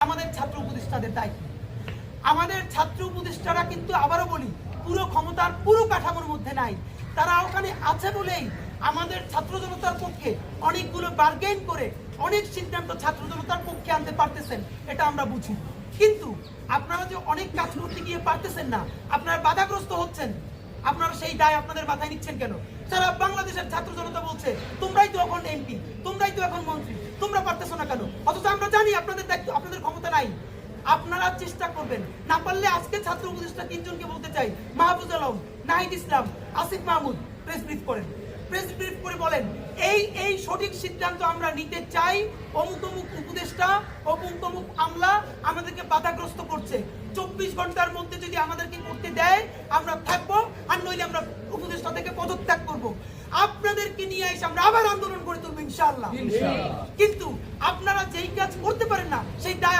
আমাদের ছাত্র উপদেষ্টাদের দায়িত্ব। আমাদের ছাত্র উপদেষ্টারা কিন্তু আবারও বলি পুরো ক্ষমতার পুরো কাঠামোর মধ্যে নাই। তারা ওখানে আছে বলেই আমাদের ছাত্র জনতার পক্ষে অনেকগুলো বার্গেন করে অনেক সিদ্ধান্ত ছাত্র জনতার পক্ষে আনতে পারতেছেন, এটা আমরা বুঝি। কিন্তু আপনারা যে অনেক কাজ করতে গিয়ে পারতেছেন না, আপনারা বাধাগ্রস্ত হচ্ছেন, আপনারা সেই দায় আপনাদের মাথায় নিচ্ছেন কেন? সারা বাংলাদেশের ছাত্র জনতা বলছে তোমরাই তো এখন এমপি, তোমরাই তো এখন মন্ত্রী, তোমরা পারতেছো না কেন? অথচ আমরা জানি আপনাদের দায়িত্ব, আপনাদের ক্ষমতা নাই। আপনারা চেষ্টা করবেন, না পারলে আজকে ছাত্র উপদেষ্টা তিনজনকে বলতে চাই, মাহফুজ আলম, নাহিদ ইসলাম, আসিফ মাহমুদ, প্রেস ব্রিফ করেন, প্রেস ব্রিফ করে বলেন এই সঠিক সিদ্ধান্ত আমরা নিতে চাই। অমুক অমুক উপদেষ্টা, অমুক অমুক আমলা আমাদেরকে বাধাগ্রস্ত করছে, 24 ঘন্টার মধ্যে যদি আমাদেরকে করতে দেয় আমরা থাকবো, আর নইলে আমরা উপদেষ্টা থেকে পদত্যাগ করব। আপনাদেরকে নিয়ে এসে আমরা আবার আন্দোলন করে তুলবো ইনশাআল্লাহ। কিন্তু আপনারা যেই কাজ করতে পারেন না সেই দায়